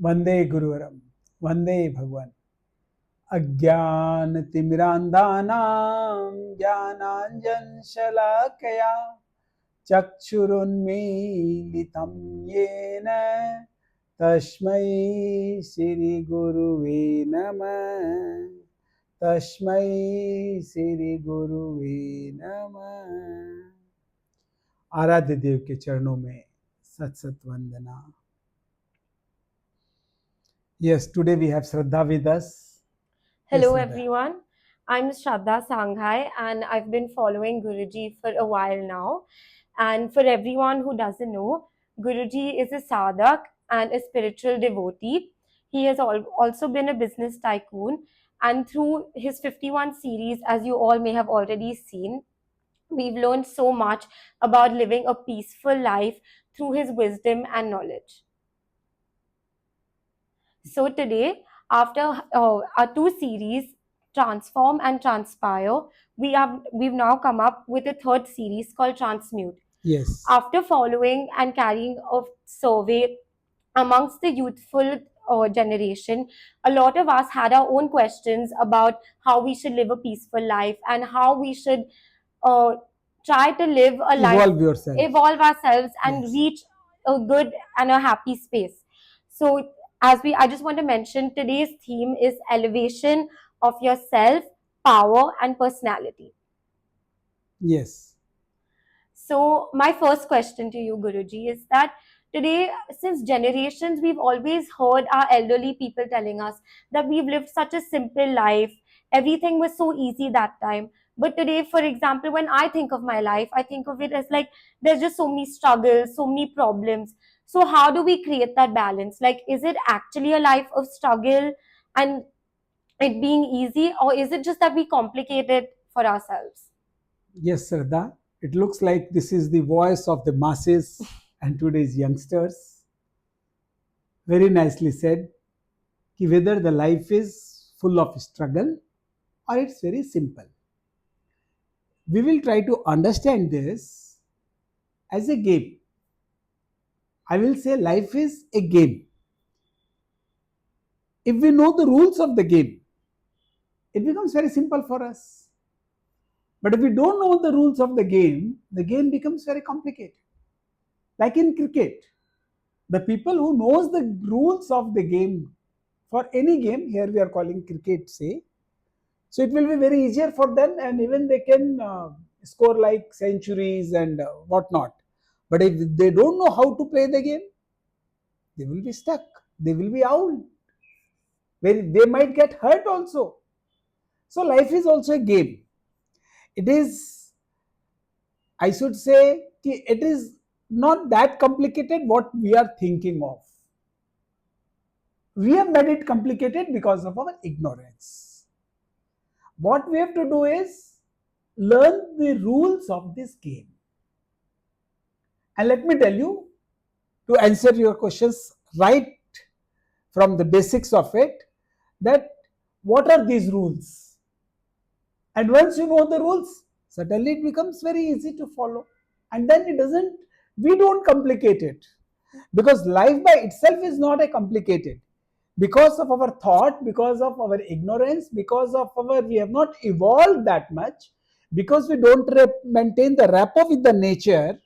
वंदे गुरुवरम वंदे भगवान अज्ञानतिमिरान्धानां ज्ञानाञ्जनशलाकया चक्षुरुन्मीलितं येन तस्मै श्रीगुरुवे नमः तस्मै श्रीगुरुवे नमः। आराध्य देव के चरणों में सत सत वंदना। Yes, today we have Shraddha with us. Hello Yes, Shraddha. everyone, I'm Shraddha Sanghai and I've been following Guruji for a while now. And for everyone who doesn't know, Guruji is a sadhak and a spiritual devotee. He has also been a business tycoon, and through his 51 series, as you all may have already seen, we've learned so much about living a peaceful life through his wisdom and knowledge. So today, after our two series, Transform and Transpire, we've now come up with a third series called Transmute. Yes. After following and carrying a survey amongst the youthful generation, a lot of us had our own questions about how we should live a peaceful life and how we should uh, try to live a life, evolve ourselves, and Yes. reach a good and a happy space. So, I just want to mention today's theme is elevation of yourself, power, and personality. Yes. So, my first question to you, Guruji, is that today, since generations, we've always heard our elderly people telling us that we've lived such a simple life. Everything was so easy that time. But today, for example, when I think of my life, I think of it as like there's just so many struggles, so many problems. So, how do we create that balance? Like, is it actually a life of struggle and it being easy, or is it just that we complicate it for ourselves? Yes, Shraddha. It looks like this is the voice of the masses and today's youngsters. Very nicely said. Ki whether the life is full of struggle or it's very simple. We will try to understand this as a game. I will say life is a game. If we know the rules of the game, it becomes very simple for us. But if we don't know the rules of the game becomes very complicated. Like in cricket, the people who knows the rules of the game, for any game, here we are calling cricket, say, so it will be very easier for them, and even they can score like centuries and whatnot. But if they don't know how to play the game, they will be stuck. They will be out. They might get hurt also. So life is also a game. It is, I should say, it is not that complicated what we are thinking of. We have made it complicated because of our ignorance. What we have to do is learn the rules of this game. And let me tell you, to answer your questions right from the basics of it, that what are these rules? And once you know the rules, suddenly it becomes very easy to follow. And then we don't complicate it. Because life by itself is not a complicated. Because of our thought, because of our ignorance, because of we have not evolved that much, because we don't maintain the rapport with the nature,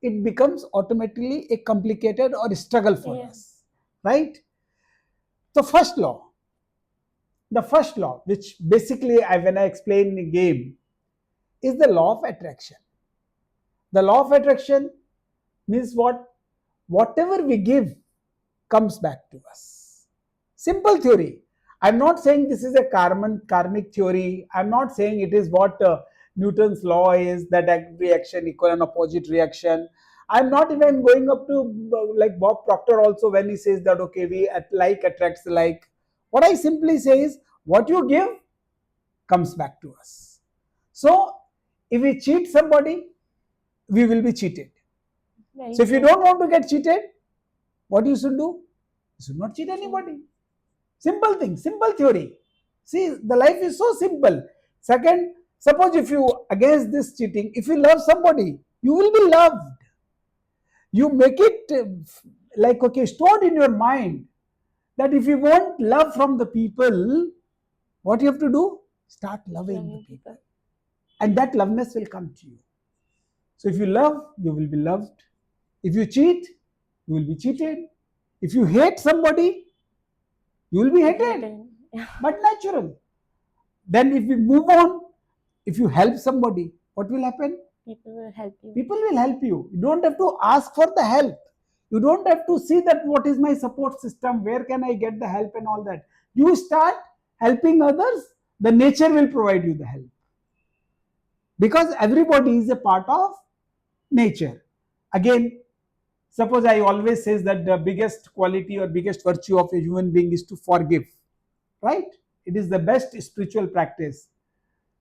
it becomes automatically a complicated or a struggle for us, right? The first law, which basically when I explain the game, is the law of attraction. The law of attraction means whatever we give comes back to us. Simple theory. I'm not saying this is a karmic theory. I'm not saying it is what Newton's law is, that reaction equal and opposite reaction. I'm not even going up to like Bob Proctor also when he says that, okay, we like attracts like. What I simply say is what you give comes back to us. So if we cheat somebody, we will be cheated. Right. So if you don't want to get cheated, what you should do? You should not cheat anybody. Simple thing, simple theory. See, the life is so simple. Second, suppose if you, against this cheating, if you love somebody, you will be loved. You make it like, okay, stored in your mind that if you want love from the people, what you have to do? Start loving the people. And that loveness will come to you. So if you love, you will be loved. If you cheat, you will be cheated. If you hate somebody, you will be hated. But natural. Then if we move on, if you help somebody, what will happen? People will help you. People will help you. You don't have to ask for the help. You don't have to see that what is my support system, where can I get the help and all that. You start helping others, the nature will provide you the help. Because everybody is a part of nature. Again, suppose I always says that the biggest quality or biggest virtue of a human being is to forgive, right? It is the best spiritual practice.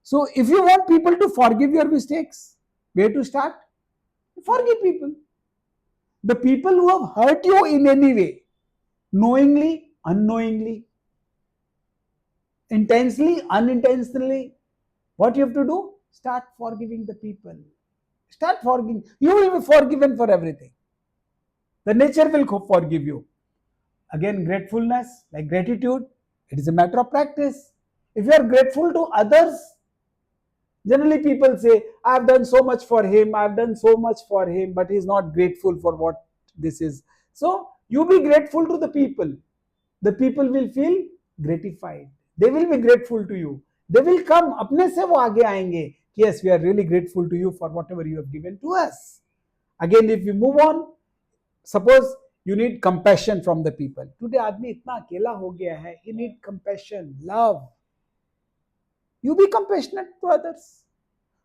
So if you want people to forgive your mistakes, where to start? Forgive people. The people who have hurt you in any way, knowingly, unknowingly, intensely, unintentionally, what you have to do? Start forgiving the people. Start forgiving. You will be forgiven for everything. The nature will forgive you. Again, gratefulness, like gratitude, it is a matter of practice. If you are grateful to others, generally people say, I have done so much for him, I have done so much for him, but he is not grateful for what this is. So, you be grateful to the people. The people will feel gratified. They will be grateful to you. They will come, अपने से वो आगे आएंगे. Yes, we are really grateful to you for whatever you have given to us. Again, if we move on, suppose you need compassion from the people. Today, आदमी इतना अकेला हो गया है. He need compassion, love. You be compassionate to others.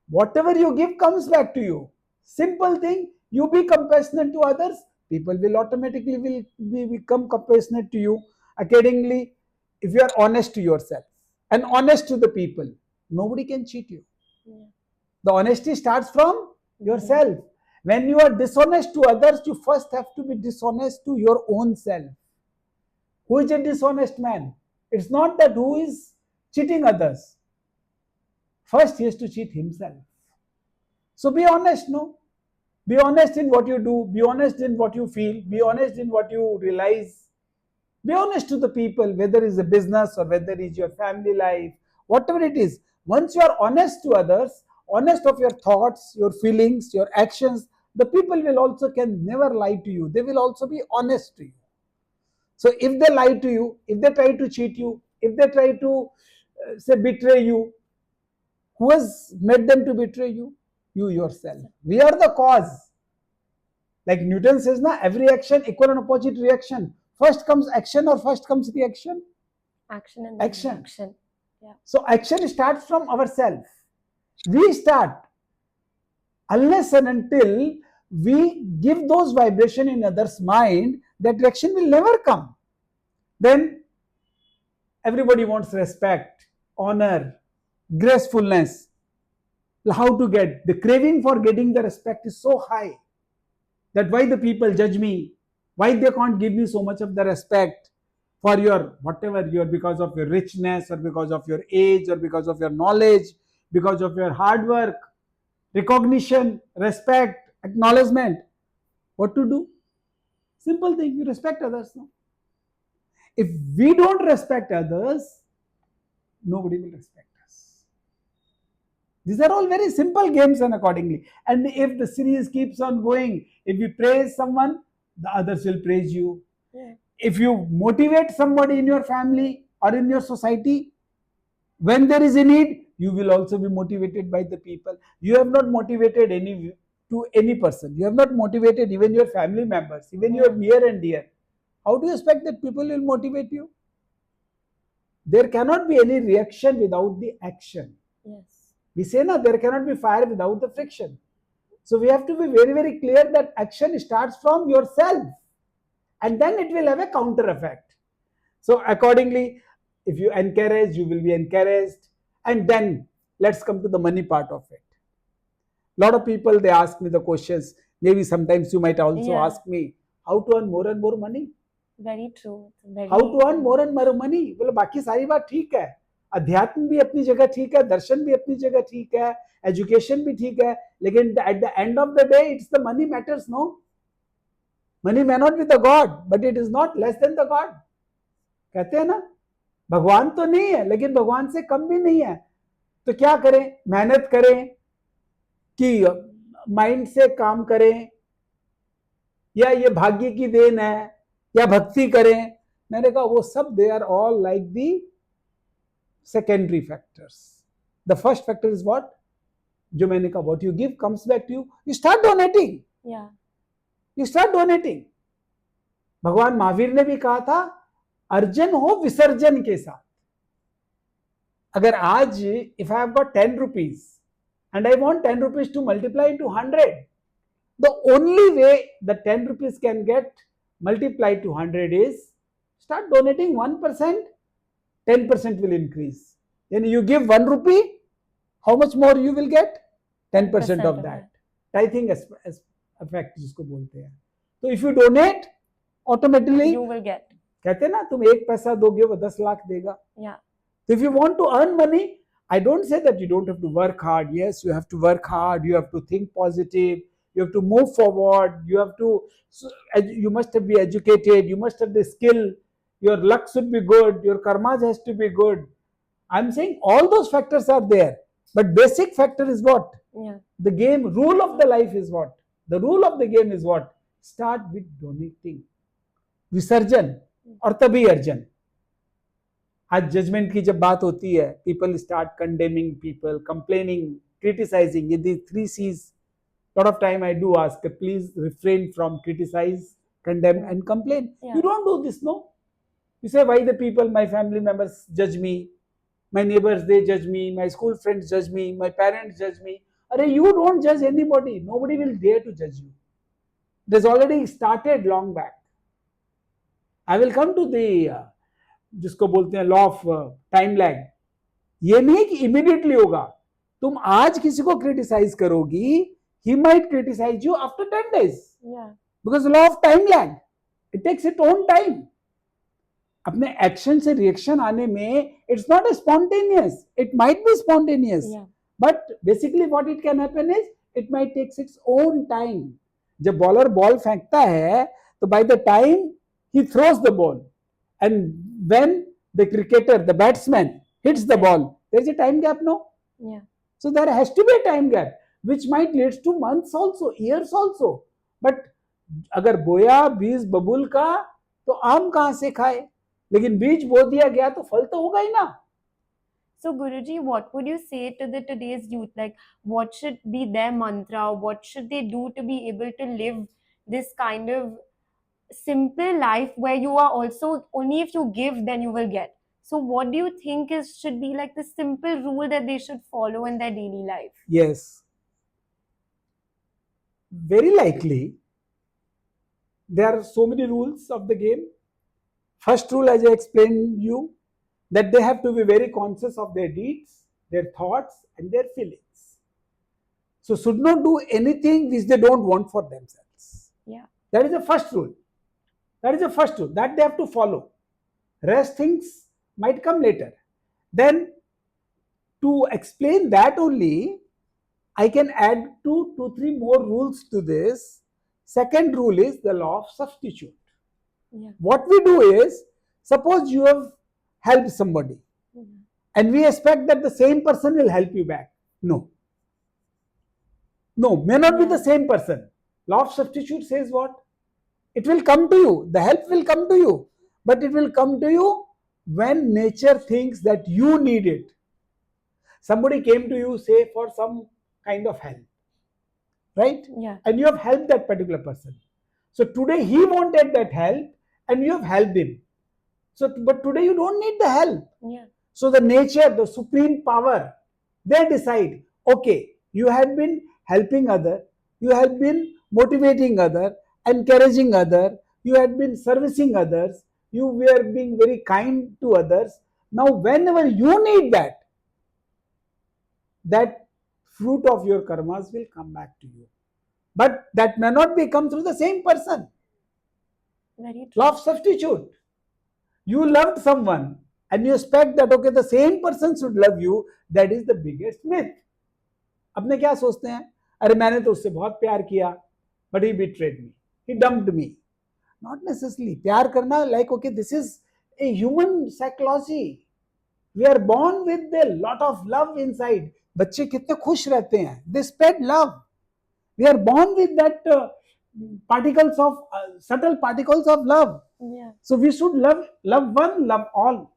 Whatever you give comes back to you. Simple thing, you be compassionate to others, people will automatically become compassionate to you. Accordingly, if you are honest to yourself and honest to the people, nobody can cheat you. Yeah. The honesty starts from yourself. When you are dishonest to others, you first have to be dishonest to your own self. Who is a dishonest man? It's not that who is cheating others. First, he has to cheat himself. So be honest, no? Be honest in what you do. Be honest in what you feel. Be honest in what you realize. Be honest to the people, whether it's a business or whether it's your family life, whatever it is. Once you are honest to others, honest of your thoughts, your feelings, your actions, the people will also can never lie to you. They will also be honest to you. So if they lie to you, if they try to cheat you, if they try to say betray you, who has made them to betray you? You yourself. We are the cause. Like Newton says, na, every action equal and opposite reaction. First comes action or first comes reaction? Action and reaction. Yeah. So action starts from ourselves. We start. Unless and until we give those vibration in others' mind, that reaction will never come. Then everybody wants respect, honor, gracefulness. How to get? The craving for getting the respect is so high that why the people judge me? Why they can't give me so much of the respect for your whatever your because of your richness or because of your age or because of your knowledge, because of your hard work, recognition, respect, acknowledgement. What to do? Simple thing, you respect others. No? If we don't respect others, nobody will respect us. These are all very simple games and accordingly. And if the series keeps on going, if you praise someone, the others will praise you. Yeah. If you motivate somebody in your family or in your society, when there is a need, you will also be motivated by the people. You have not motivated any person. You have not motivated even your family members, even your near and dear. How do you expect that people will motivate you? There cannot be any reaction without the action. Yes. We say, no, there cannot be fire without the friction. So we have to be very, very clear that action starts from yourself. And then it will have a counter effect. So accordingly, if you encourage, you will be encouraged. And then let's come to the money part of it. A lot of people, they ask me the questions. Maybe sometimes you might also ask me, how to earn more and more money? Very true. How to earn more and more money? बोले बाकी सारी बात ठीक है, अध्यात्म भी अपनी जगह ठीक है, दर्शन भी अपनी जगह ठीक है, एजुकेशन भी ठीक है, लेकिन at the end of the day, it's the money matters, no? Money may not be the God, but it is not less than the God. कहते हैं ना, भगवान तो नहीं है लेकिन भगवान से कम भी नहीं है. तो क्या करें? मेहनत करें कि माइंड से काम करें, या ये भाग्य की देन है, या भक्ति करें? मैंने कहा वो सब they are all like the secondary factors. The first factor is what? जो मैंने कहा, what you give comes back to you. You start donating. You start donating. Bhagwan Mahavir ने भी कहा था, अर्जन हो विसर्जन के साथ. अगर आज if I have got 10 rupees and I want 10 rupees to multiply into 100, the only way the 10 rupees can get multiplied to 100 is start donating 1%, 10% will increase. Then you give 1 rupee, how much more you will get? 10% of that. Tithing effect जिसको बोलते हैं. तो if you donate, automatically you will get. कहते हैं ना, तुम 1 पैसा दोगे वो 10 लाख देगा. Yeah. So if you want to earn money, I don't say that you don't have to work hard. Yes, you have to work hard. You have to think positive. You have to move forward. You must be educated. You must have the skill. Your luck should be good. Your karmas has to be good. I'm saying all those factors are there. But basic factor is what? Yeah. The game, rule of the life is what? The rule of the game is what? Start with donating. विसर्जन और तभी अर्जन. आज judgement की जब बात होती है, people start condemning people, complaining, criticising. ये the 3 C's. Lot of time I do ask, please refrain from criticize, condemn and complain. Yeah. You don't do this, no? You say, why the people, my family members judge me, my neighbors, they judge me, my school friends judge me, my parents judge me. Arey, you don't judge anybody. Nobody will dare to judge you. It has already started long back. I will come to the जिसको बोलते हैं law of time lag. ये नहीं कि immediately होगा. तुम आज किसी को क्रिटिसाइज करोगी, he might criticize you after 10 days. Yeah. Because law of time lag, it takes its own time. अपने एक्शन से रिएक्शन आने में it's not a spontaneous. It might be spontaneous. Yeah. But basically what it can happen is it might take its own time. जब bowler ball फेंकता है तो by the time he throws the ball and when the cricketer, the batsman hits the ball, there is a time gap, no? Yeah. So there has to be a time gap, which might lead to months also, years also. But अगर बोया बीज बबूल का तो आम कहाँ से खाए? लेकिन बीज बो दिया गया तो फल तो होगा ही ना. So Guruji, what would you say to the today's youth? Like, what should be their mantra? What should they do to be able to live this kind of simple life where you are also, only if you give then you will get? So what do you think should be like the simple rule that they should follow in their daily life? Yes. Very likely, there are so many rules of the game. First rule, as I explained you, that they have to be very conscious of their deeds, their thoughts and their feelings. So should not do anything which they don't want for themselves. Yeah. That is the first rule. That is the first rule that they have to follow. Rest things might come later. Then to explain that only, I can add 2-3 more rules to this. Second rule is the law of substitute. Yeah. What we do is, suppose you have helped somebody and we expect that the same person will help you back. No. No, may not be the same person. Law of substitute says what? It will come to you. The help will come to you. But it will come to you when nature thinks that you need it. Somebody came to you, say, for some kind of help. Right? Yeah. And you have helped that particular person. So today he wanted that help and you have helped him. So, but today you don't need the help. Yeah. So the nature, the supreme power, they decide, okay, you have been helping other, you have been motivating other, encouraging other, you have been servicing others, you were being very kind to others. Now whenever you need that, that fruit of your karmas will come back to you. But that may not be come through the same person. Very true. Law of substitute. You loved someone and you expect that okay, the same person should love you. That is the biggest myth. अपने क्या सोचते हैं? अरे मैंने तो उससे बहुत प्यार किया, but he betrayed me. He dumped me. Not necessarily. प्यार करना, like, okay, this is a human psychology. We are born with a lot of love inside. बच्चे कितने खुश रहते हैं. They spread love. We are born with that particles of subtle particles of love. Yeah. So we should love one, love all.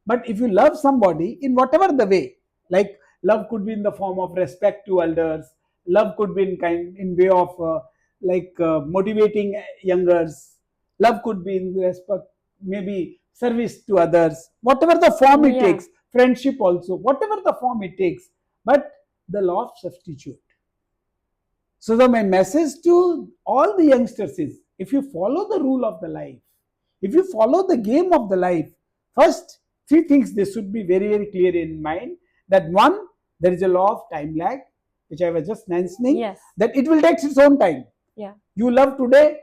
But if you love somebody in whatever the way, like love could be in the form of respect to elders, love could be in way of motivating youngers, love could be in respect, maybe service to others, whatever the form it Yeah. takes, friendship also, whatever the form it takes, but the law of substitute. So my message to all the youngsters is, if you follow the rule of the life, if you follow the game of the life, first, three things they should be very, very clear in mind. That one, there is a law of time lag, which I was just mentioning. Yes. That it will take its own time. Yeah. You love today,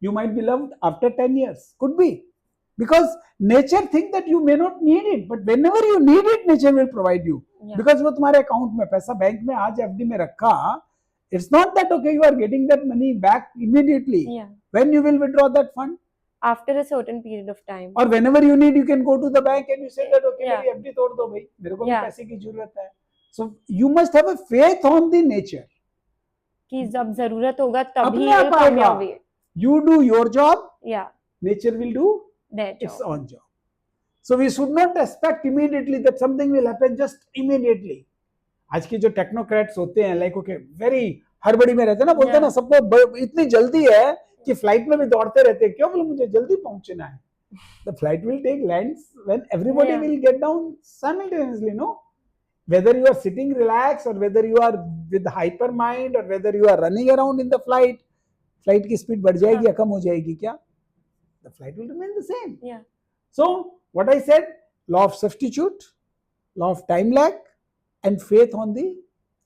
you might be loved after 10 years. Could be. Because nature thinks that you may not need it, but whenever you need it, nature will provide you. Yeah. Because वो तुम्हारे account में पैसा bank में आज FD में रखा, it's not that okay you are getting that money back immediately. Yeah. When you will withdraw that fund? After a certain period of time. Or whenever you need, you can go to the bank and you say that okay, Yeah. मेरी FD तोड़ दो भाई, मेरे को भी Yeah. पैसे की जरूरत है. So you must have a faith on the nature. कि जब जरूरत होगा तभी अपने आप it'll come आएगा. your way. You do your job, Yeah. nature will do Their its job. own job. So we should not expect immediately that something will happen just immediately. आज के जो टेक्नोक्रेट्स होते हैं, लाइक ओके, वेरी हड़बड़ी में रहते हैं ना, बोलते हैं ना सबको इतनी जल्दी है कि फ्लाइट में भी दौड़ते रहते हैं. क्यों? बोले मुझे जल्दी पहुंचना है. The flight will take lands when everybody Yeah. will get down simultaneously, no? Whether you are sitting relaxed or whether you are with hyper mind or whether you are running around in the flight की speed बढ़ जाएगी या कम हो जाएगी क्या? The flight will remain the same. Yeah. So what I said, law of substitute, law of time lag and faith on the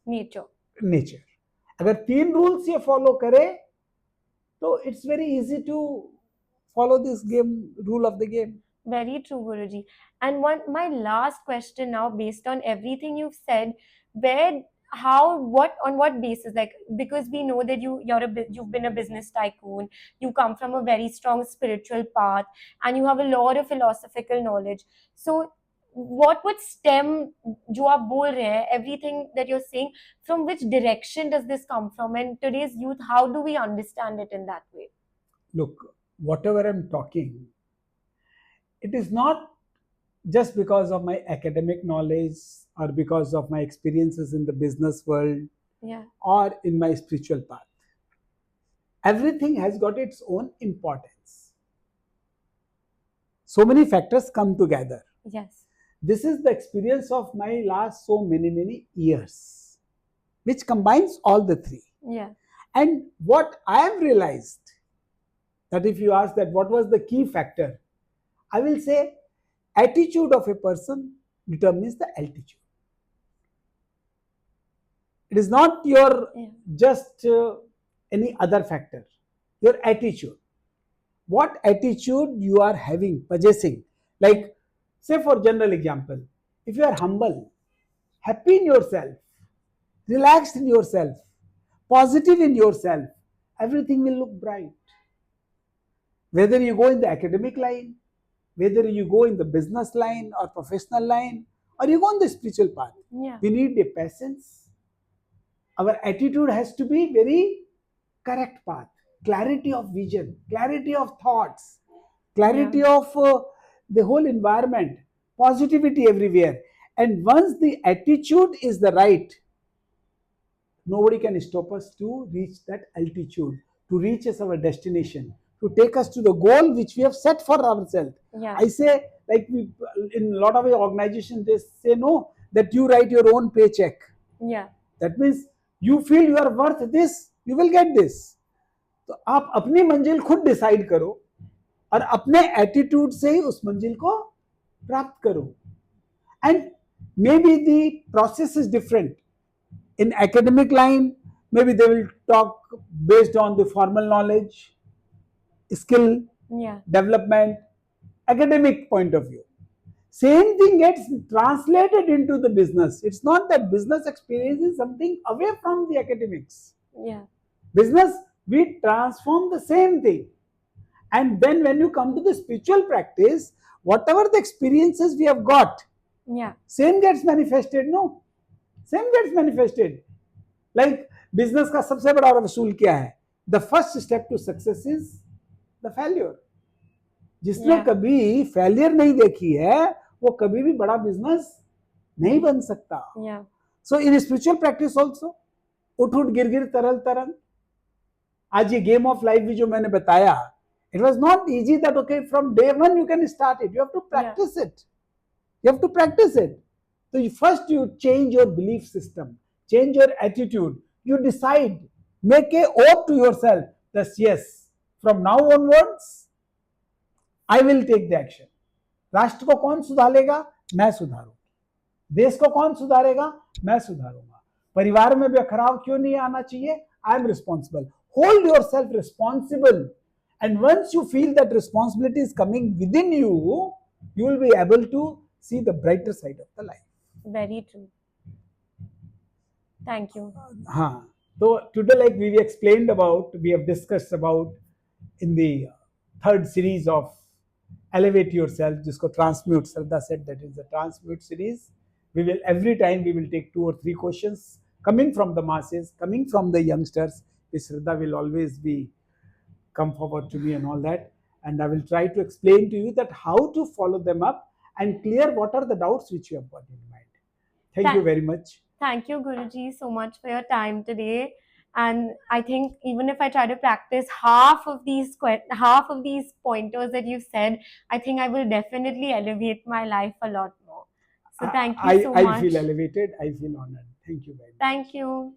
Nature. nature. अगर तीन rules ये फॉलो करे तो it's very easy to follow this game, rule of the game. Very true, Guruji. And my last question now, based on everything you've said, on what basis? Like, because we know that you've been a business tycoon, you come from a very strong spiritual path, and you have a lot of philosophical knowledge. So, what would stem, जो आप बोल रहे हैं, everything that you're saying, from which direction does this come from? And today's youth, how do we understand it in that way? Look, whatever I'm talking, it is not just because of my academic knowledge or because of my experiences in the business world, Yeah. or in my spiritual path. Everything has got its own importance. So many factors come together. Yes. This is the experience of my last so many years, which combines all the three. Yeah. And what I have realized, that if you ask that what was the key factor, I will say attitude of a person determines the altitude. It is not your just any other factor, your attitude. What attitude you are having, possessing. Like, say for general example, if you are humble, happy in yourself, relaxed in yourself, positive in yourself, everything will look bright. Whether you go in the academic line, whether you go in the business line or professional line, or you go on the spiritual path, Yeah. we need a patience. Our attitude has to be very correct path, clarity of vision, clarity of thoughts, clarity of the whole environment, positivity everywhere. And once the attitude is the right, nobody can stop us to reach that altitude, to reach us our destination, to take us to the goal which we have set for ourselves. Yeah. I say, like in a lot of organizations, they say no, that you write your own paycheck. Yeah. That means you feel you are worth this, you will get this. तो आप अपनी मंजिल खुद decide करो और अपने attitude से ही उस मंजिल को प्राप्त करो. And maybe the process is different. In academic line, maybe they will talk based on the formal knowledge, skill, Yeah. development, academic point of view. Same thing gets translated into the business. It's not that business experience is something away from the academics. Yeah. Business, we transform the same thing. And then when you come to the spiritual practice, whatever the experiences we have got, Yeah. same gets manifested, no? Same gets manifested. Like business का सबसे बड़ा रसूल क्या है? The first step to success is the failure. जिसने Yeah. कभी failure नहीं देखी है वो कभी भी बड़ा बिजनेस नहीं बन सकता. Yeah. So in spiritual practice also उठ उठ गिर गिर तरल तरल. आज ये गेम ऑफ लाइफ भी जो मैंने बताया, it was not easy that okay from day one you can start it. You have to practice it. You have to practice it. So first you change your belief system, change your attitude. You decide, make a oath to yourself that yes, from now onwards I will take the action. राष्ट्र को कौन सुधारेगा? मैं सुधारूंगा. देश को कौन सुधारेगा? मैं सुधारूंगा. परिवार में भी अखराव क्यों नहीं आना चाहिए? I am responsible. Hold yourself responsible. And once you feel that responsibility is coming within you, you will be able to see the brighter side of the life. Very true. Thank you. हाँ, so today like we explained about, we have discussed about in the third series of Elevate Yourself, जिसको Transmute, Shraddha said that is the Transmute series. We will every time we will take 2 or 3 questions coming from the masses, coming from the youngsters. Shraddha will always be come forward to me and all that, and I will try to explain to you that how to follow them up and clear what are the doubts which you have got in mind. Thank you very much. Thank you, Guruji, so much for your time today. And I think even if I try to practice half of these pointers that you said, I think I will definitely elevate my life a lot more. So thank you so much. I feel elevated. I feel honored. Thank you very much. Thank you.